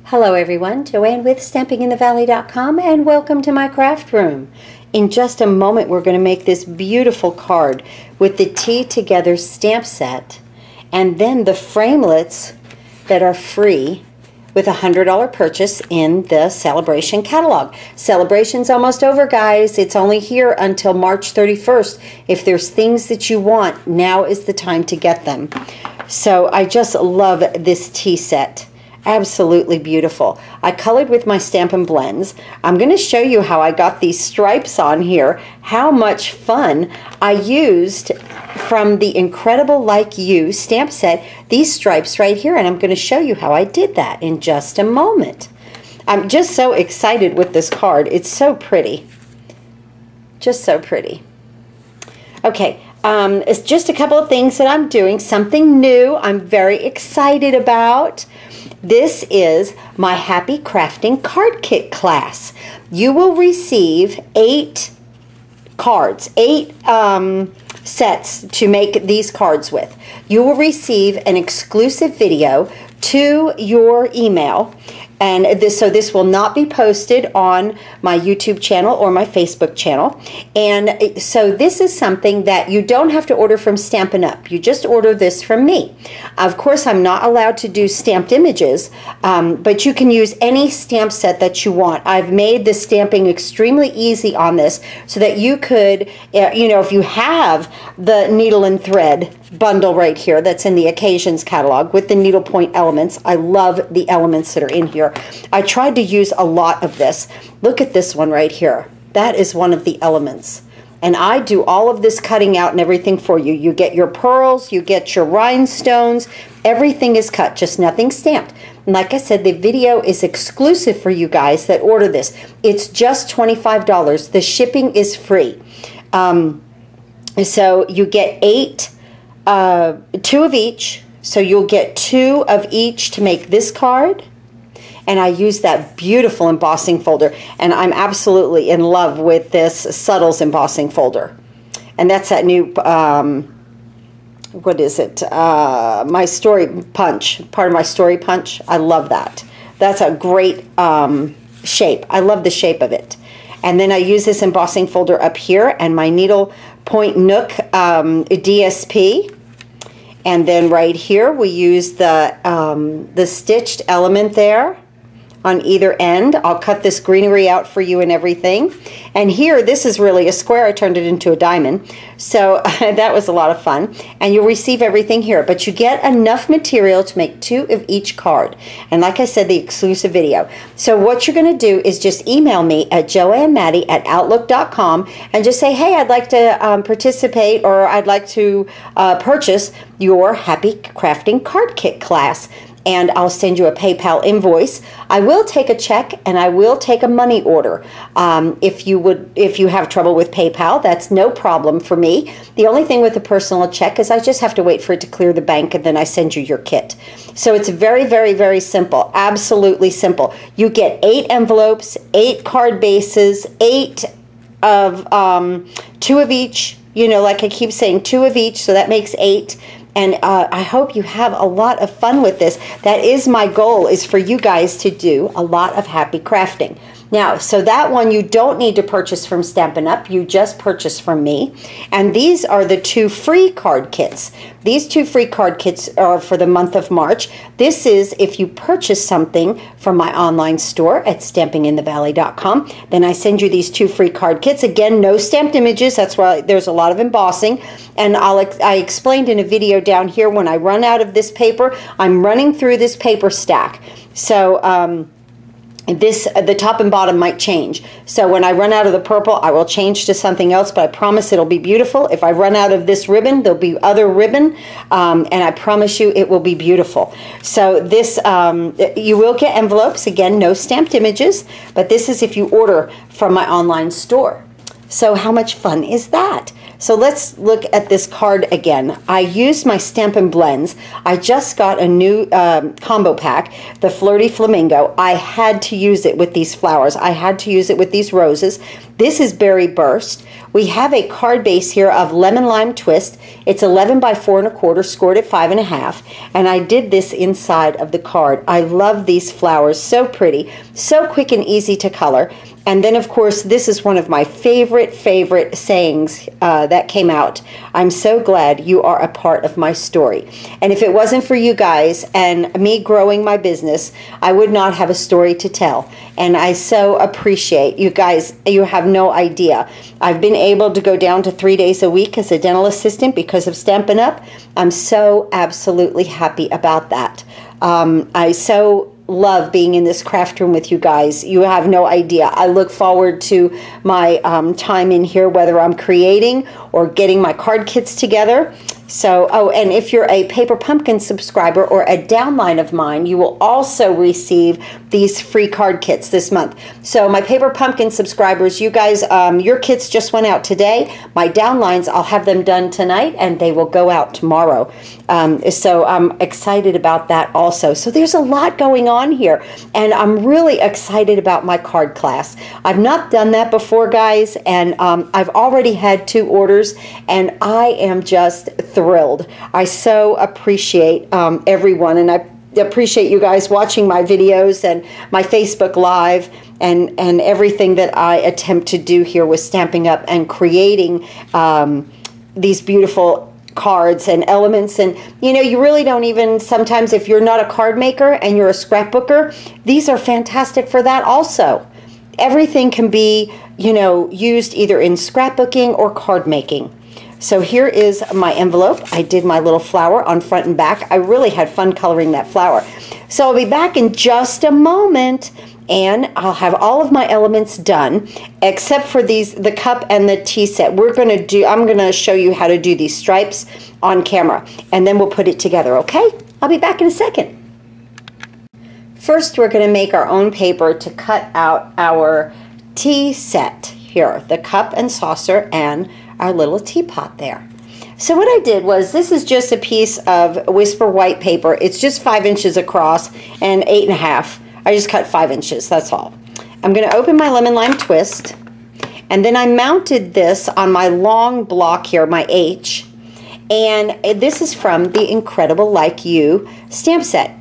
Hello everyone, Joanne with StampingInTheValley.com and welcome to my craft room. In just a moment we're going to make this beautiful card with the Tea Together stamp set and then the framelits that are free with a $100 purchase in the Celebration catalog. Celebration's almost over, guys. It's only here until March 31st. If there's things that you want, now is the time to get them. So I just love this tea set. Absolutely beautiful. I colored with my Stampin' Blends. I'm going to show you how I got these stripes on here, how much fun I used from the Incredible Like You stamp set, these stripes right here, and I'm going to show you how I did that in just a moment. I'm just so excited with this card. It's so pretty. Just so pretty. Okay. It's just a couple of things that I'm doing, something new I'm very excited about. This is my Happy Crafting Card Kit class. You will receive 8 cards, 8 sets to make these cards with. You will receive an exclusive video to your email. And this will not be posted on my YouTube channel or my Facebook channel. And so this is something that you don't have to order from Stampin' Up. You just order this from me. Of course, I'm not allowed to do stamped images, but you can use any stamp set that you want. I've made the stamping extremely easy on this so that you could, you know, if you have the needle and thread bundle right here that's in the Occasions catalog with the needlepoint elements. I love the elements that are in here. I tried to use a lot of this. Look at this one right here. That is one of the elements. And I do all of this cutting out and everything for you. You get your pearls, you get your rhinestones, everything is cut, just nothing stamped. And like I said, the video is exclusive for you guys that order this. It's just $25. The shipping is free. So you get 2 of each. So you'll get 2 of each to make this card. And I use that beautiful embossing folder. And I'm absolutely in love with this Subtles embossing folder. And that's that new, what is it? My Story Punch, part of my Story Punch. I love that. That's a great shape. I love the shape of it. And then I use this embossing folder up here and my Needle Point Nook DSP. And then right here we use the stitched element there on either end. I'll cut this greenery out for you and everything. And here, this is really a square. I turned it into a diamond. So that was a lot of fun. And you'll receive everything here. But you get enough material to make 2 of each card. And like I said, the exclusive video. So what you're going to do is just email me at joannematty@outlook.com and just say, hey, I'd like to participate or I'd like to purchase your Happy Crafting Card Kit class. And I'll send you a PayPal invoice. I will take a check and I will take a money order. If you have trouble with PayPal, that's no problem for me. The only thing with a personal check is I just have to wait for it to clear the bank and then I send you your kit. So it's very, very, very simple. Absolutely simple. You get 8 envelopes, 8 card bases, 8 of 2 of each. You know, like I keep saying, 2 of each, so that makes 8. And I hope you have a lot of fun with this. That is my goal, is for you guys to do a lot of happy crafting. Now, so that one you don't need to purchase from Stampin' Up. You just purchase from me. And these are the 2 free card kits. These 2 free card kits are for the month of March. This is if you purchase something from my online store at StampingInTheValley.com. Then I send you these 2 free card kits. Again, no stamped images. That's why there's a lot of embossing. And I explained in a video down here, when I run out of this paper, I'm running through this paper stack. So, the top and bottom might change. So when I run out of the purple, I will change to something else, but I promise it'll be beautiful. If I run out of this ribbon, there'll be other ribbon, and I promise you it will be beautiful. So this, you will get envelopes. Again, no stamped images, but this is if you order from my online store. So how much fun is that? So let's look at this card again. I used my Stampin' Blends. I just got a new combo pack, the Flirty Flamingo. I had to use it with these flowers. I had to use it with these roses. This is Berry Burst, We have a card base here of lemon lime twist. It's 11 by 4 1/4, scored at 5 1/2, and I did this inside of the card. I love these flowers, so pretty, so quick and easy to color. And then, of course, this is one of my favorite sayings that came out. I'm so glad you are a part of my story. And if it wasn't for you guys and me growing my business, I would not have a story to tell. And I so appreciate you guys. You have no idea. I've been able to go down to 3 days a week as a dental assistant because of Stampin' Up. I'm so absolutely happy about that. I so love being in this craft room with you guys. You have no idea. I look forward to my time in here, whether I'm creating or getting my card kits together. So, oh, and if you're a Paper Pumpkin subscriber or a downline of mine, you will also receive these free card kits this month. So my Paper Pumpkin subscribers, you guys, your kits just went out today. My downlines, I'll have them done tonight and they will go out tomorrow. So I'm excited about that also. So there's a lot going on here, and I'm really excited about my card class. I've not done that before, guys, and I've already had 2 orders, and I am just thrilled. I so appreciate everyone, and I appreciate you guys watching my videos and my Facebook Live and everything that I attempt to do here with Stampin' Up and creating these beautiful cards and elements. And you know, you really don't even, sometimes if you're not a card maker and you're a scrapbooker, these are fantastic for that also. Everything can be, you know, used either in scrapbooking or card making. So here is my envelope. I did my little flower on front and back. I really had fun coloring that flower. So I'll be back in just a moment, and I'll have all of my elements done except for these, the cup and the tea set. I'm gonna show you how to do these stripes on camera, and then we'll put it together, okay? I'll be back in a second. First, we're gonna make our own paper to cut out our tea set here, the cup and saucer and our little teapot there. So what I did was, this is just a piece of Whisper white paper. It's just 5 inches across and 8 1/2. I just cut 5 inches, that's all. I'm gonna open my lemon lime twist, and then I mounted this on my long block here, my H, and this is from the Incredible Like You stamp set.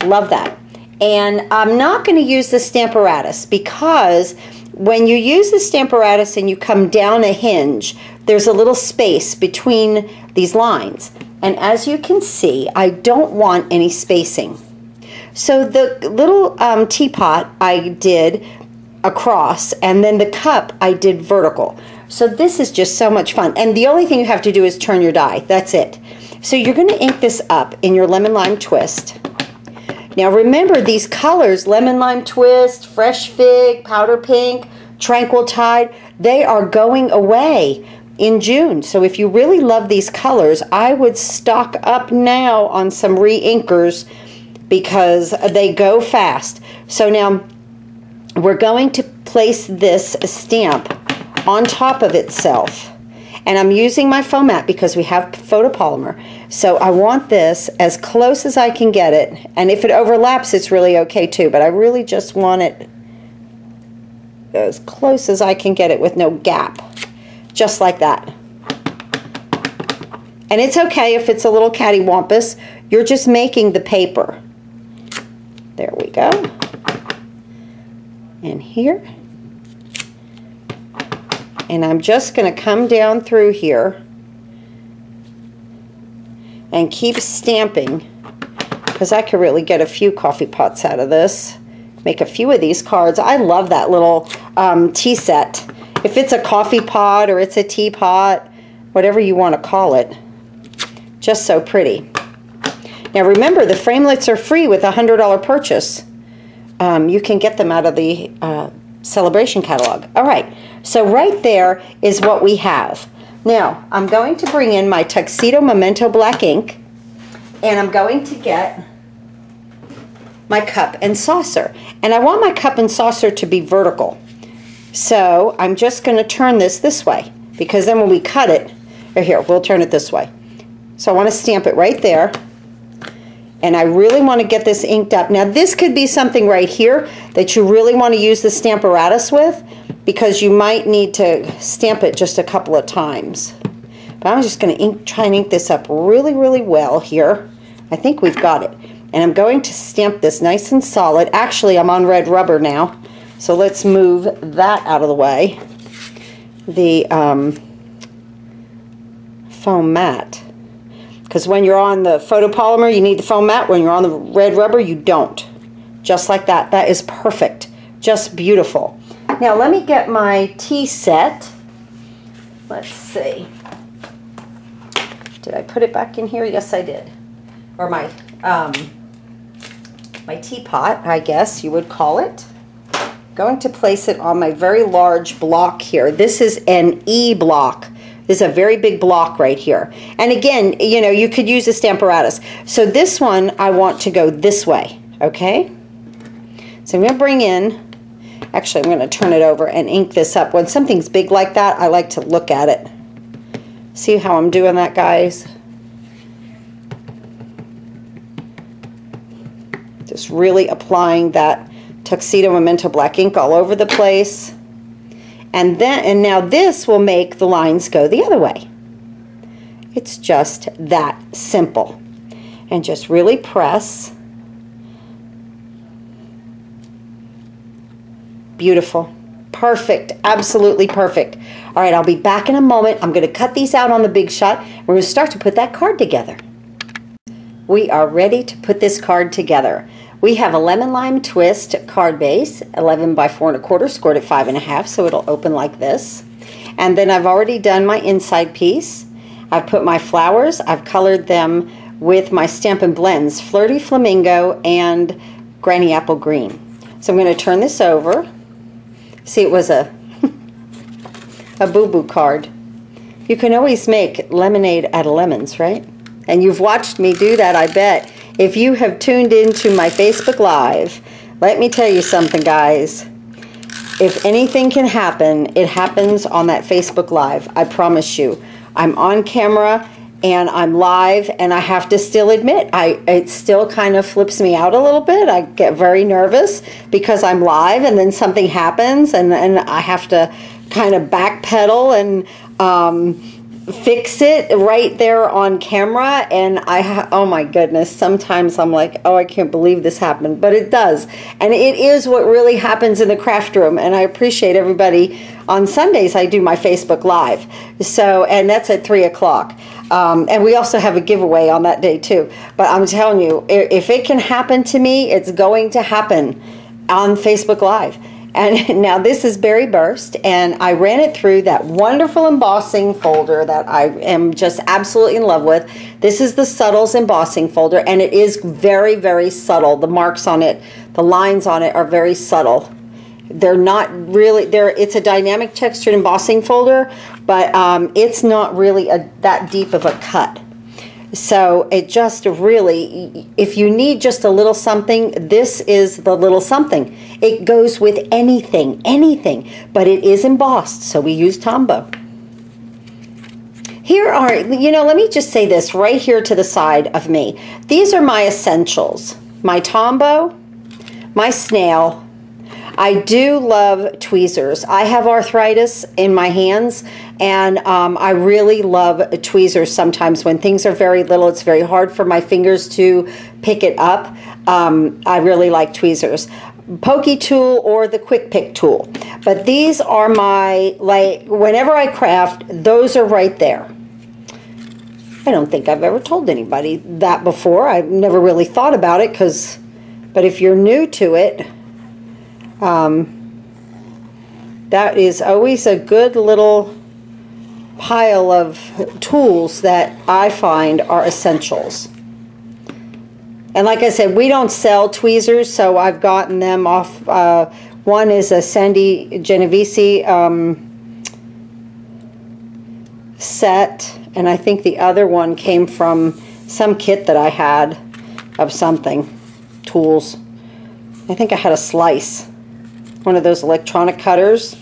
Love that. And I'm not gonna use the Stamparatus, because when you use the Stamparatus and you come down a hinge, there's a little space between these lines. And as you can see, I don't want any spacing. So the little teapot I did across, and then the cup I did vertical. So this is just so much fun. And the only thing you have to do is turn your die. That's it. So you're going to ink this up in your lemon lime twist. Now remember, these colors, lemon lime twist, fresh fig, powder pink, tranquil tide, they are going away in June. So if you really love these colors, I would stock up now on some re-inkers, because they go fast. So now we're going to place this stamp on top of itself. And I'm using my foam mat because we have photopolymer. So I want this as close as I can get it. And if it overlaps, it's really okay too. But I really just want it as close as I can get it with no gap. Just like that. And it's okay if it's a little cattywampus. You're just making the paper. There we go. And here. And I'm just going to come down through here and keep stamping, because I could really get a few coffee pots out of this. Make a few of these cards. I love that little tea set. If it's a coffee pot or it's a teapot, whatever you want to call it. Just so pretty. Now remember, the Framelits are free with a $100 purchase. You can get them out of the celebration catalog. All right, so right there is what we have. Now I'm going to bring in my Tuxedo Memento black ink, and I'm going to get my cup and saucer. And I want my cup and saucer to be vertical. So I'm just going to turn this way, because then when we cut it, or here, we'll turn it this way. So I want to stamp it right there. And I really want to get this inked up. Now this could be something right here that you really want to use the Stamparatus with, because you might need to stamp it just a couple of times. But I'm just going to try and ink this up really, really well here. I think we've got it. And I'm going to stamp this nice and solid. Actually, I'm on red rubber now, so let's move that out of the way. The foam mat. Because when you're on the photopolymer, you need the foam mat. When you're on the red rubber, you don't. Just like that. That is perfect. Just beautiful. Now, let me get my tea set. Let's see. Did I put it back in here? Yes, I did. Or my teapot, I guess you would call it. Going to place it on my very large block here. This is an E block. This is a very big block right here. And again, you know, you could use a Stamparatus. So this one, I want to go this way, okay? So I'm going to bring in, actually I'm going to turn it over and ink this up. When something's big like that, I like to look at it. See how I'm doing that, guys? Just really applying that Tuxedo Memento black ink all over the place. And now this will make the lines go the other way. It's just that simple. And just really press. Beautiful. Perfect. Absolutely perfect. All right, I'll be back in a moment. I'm going to cut these out on the Big Shot. We're going to start to put that card together. We are ready to put this card together. We have a lemon lime twist card base, 11 by 4 1/4, scored at 5 1/2, so it'll open like this. And then I've already done my inside piece. I've put my flowers. I've colored them with my Stampin' Blends, Flirty Flamingo and Granny Apple Green. So I'm going to turn this over. See, it was a boo-boo card. You can always make lemonade out of lemons, right? And you've watched me do that, I bet. If you have tuned into my Facebook Live, let me tell you something, guys. If anything can happen, it happens on that Facebook Live. I promise you. I'm on camera and I'm live, and I have to still admit, it still kind of flips me out a little bit. I get very nervous because I'm live and then something happens and I have to kind of backpedal and fix it right there on camera, and oh my goodness, sometimes I'm like, oh, I can't believe this happened, but it does, and it is what really happens in the craft room. And I appreciate everybody. On Sundays I do my Facebook Live, so, and that's at 3 o'clock, and we also have a giveaway on that day too. But I'm telling you, if it can happen to me, it's going to happen on Facebook Live. And now this is Berry Burst, and I ran it through that wonderful embossing folder that I am just absolutely in love with. This is the Subtles embossing folder, and it is very, very subtle. The marks on it, the lines on it are very subtle. They're not really, it's a dynamic textured embossing folder, but it's not really that deep of a cut. So it just really, if you need just a little something, this is the little something. It goes with anything, but it is embossed, so we use Tombow. Here are, you know, let me just say this right here to the side of me. These are my essentials. My Tombow, my snail. I do love tweezers. I have arthritis in my hands, and I really love tweezers sometimes. When things are very little, it's very hard for my fingers to pick it up. I really like tweezers. Pokey tool or the quick pick tool. But these are my, like, whenever I craft, those are right there. I don't think I've ever told anybody that before. I've never really thought about it, but if you're new to it, that is always a good little pile of tools that I find are essentials. And like I said, we don't sell tweezers, so I've gotten them off. One is a Sandy Genovese set, and I think the other one came from some kit that I had of something, tools. I think I had a slice. One of those electronic cutters.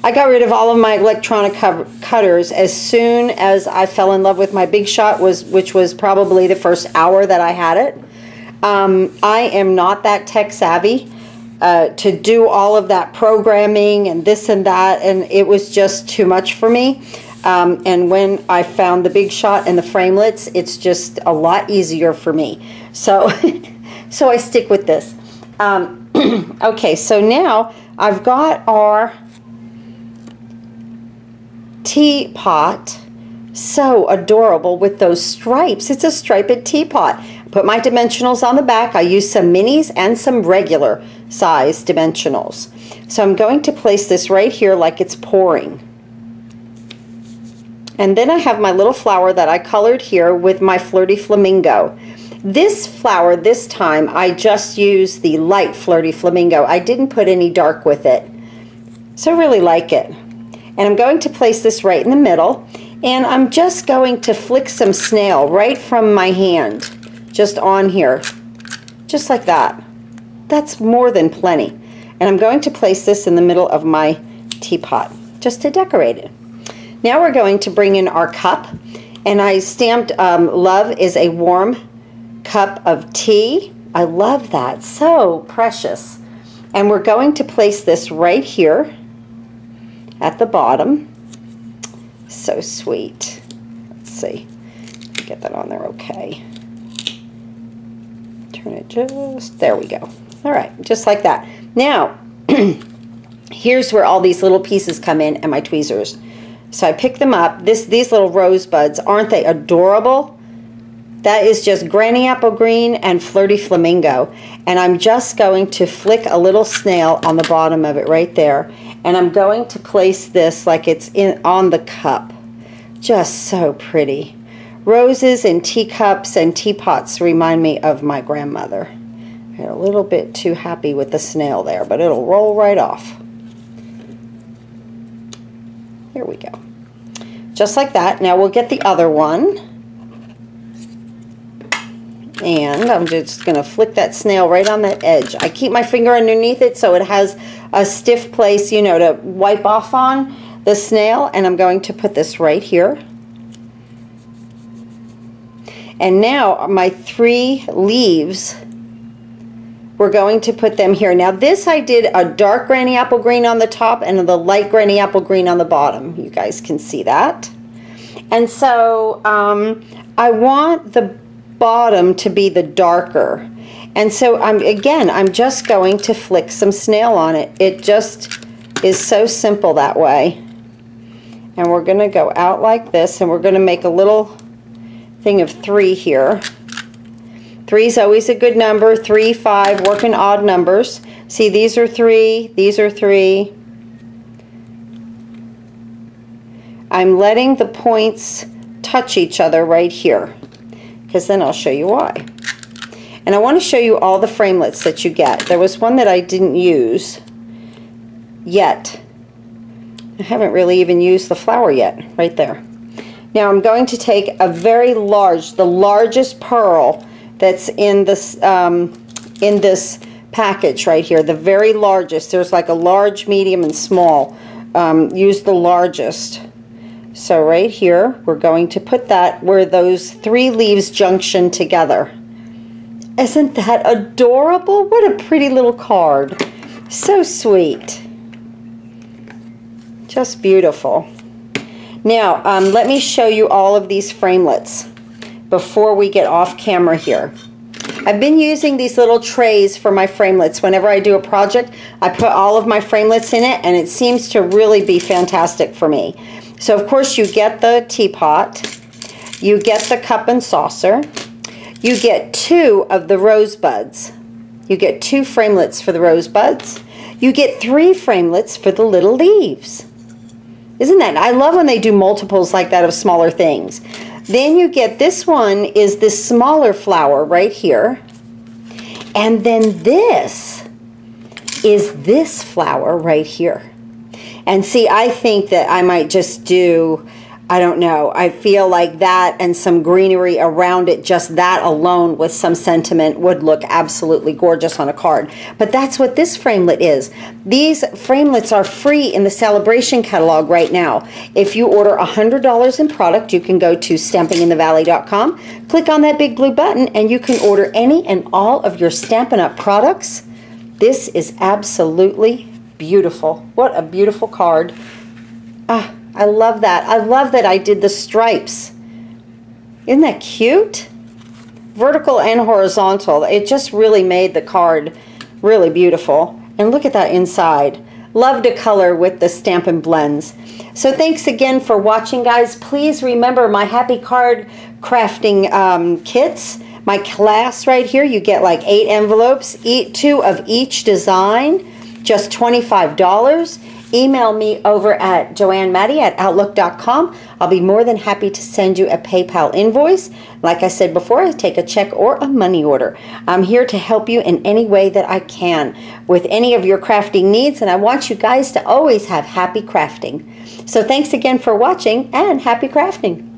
I got rid of all of my electronic cutters as soon as I fell in love with my Big Shot, which was probably the first hour that I had it. I am not that tech savvy. to do all of that programming and this and that, and it was just too much for me. And when I found the Big Shot and the Framelits, it's just a lot easier for me. So, so I stick with this. Okay, so now I've got our teapot. So adorable with those stripes. It's a striped teapot. Put my dimensionals on the back. I use some minis and some regular size dimensionals. So I'm going to place this right here like it's pouring. And then I have my little flower that I colored here with my Flirty Flamingo. This flower this time I just used the light Flirty Flamingo. I didn't put any dark with it. So I really like it. And I'm going to place this right in the middle. And I'm just going to flick some snail right from my hand. Just on here, just like that. That's more than plenty. And I'm going to place this in the middle of my teapot just to decorate it. Now we're going to bring in our cup, and I stamped Love is a Warm Cup of Tea. I love that, so precious. And we're going to place this right here at the bottom. So sweet. Let's see, get that on there okay. Turn it just, there we go. All right, just like that. Now, here's where all these little pieces come in and my tweezers. So I pick them up. These little rosebuds, aren't they adorable? That is just Granny Apple Green and Flirty Flamingo. And I'm just going to flick a little snail on the bottom of it right there. And I'm going to place this like it's on the cup. Just so pretty. Roses and teacups and teapots remind me of my grandmother. I'm a little bit too happy with the snail there, but it'll roll right off. Here we go. Just like that. Now we'll get the other one. And I'm just going to flick that snail right on that edge. I keep my finger underneath it so it has a stiff place, you know, to wipe off on the snail. And I'm going to put this right here. And now my 3 leaves, we're going to put them here. Now this I did a dark Granny Apple Green on the top and the light Granny Apple Green on the bottom. You guys can see that. And so I want the bottom to be the darker. And so I'm just going to flick some snail on it. It just is so simple that way. And we're going to go out like this, and we're going to make a little thing of 3 here. 3 is always a good number. 3, 5, working odd numbers. See, these are 3, these are 3. I'm letting the points touch each other right here, because then I'll show you why. And I want to show you all the framelits that you get. There was one that I didn't use yet. I haven't really even used the flower yet, right there. Now I'm going to take a very large, the largest pearl that's in this package right here, the very largest. There's like a large, medium, and small. Use the largest. So right here, we're going to put that where those 3 leaves junction together. Isn't that adorable? What a pretty little card. So sweet. Just beautiful. Now, let me show you all of these framelits before we get off camera here. I've been using these little trays for my framelits. Whenever I do a project, I put all of my framelits in it, and it seems to really be fantastic for me. So, of course, you get the teapot, you get the cup and saucer, you get 2 of the rosebuds. You get 2 framelits for the rosebuds. You get 3 framelits for the little leaves. Isn't that? I love when they do multiples like that of smaller things. Then you get, this one is this smaller flower right here. And then this is this flower right here. And see, I think that I might just do, I don't know, I feel like that and some greenery around it, just that alone with some sentiment would look absolutely gorgeous on a card. But that's what this framelit is. These framelits are free in the Celebration catalog right now. If you order $100 in product, you can go to stampinginthevalley.com, click on that big blue button, and you can order any and all of your Stampin' Up! Products This is absolutely beautiful. What a beautiful card. Ah, I love that. I love that I did the stripes. Isn't that cute? Vertical and horizontal. It just really made the card really beautiful. And look at that inside. Love to color with the Stampin' Blends. So thanks again for watching, guys. Please remember my Happy Card crafting kits. My class right here, you get like 8 envelopes, 2 of each design, just $25. Email me over at joannematty@outlook.com. I'll be more than happy to send you a PayPal invoice. Like I said before, I take a check or a money order. I'm here to help you in any way that I can with any of your crafting needs, and I want you guys to always have happy crafting. So thanks again for watching, and happy crafting.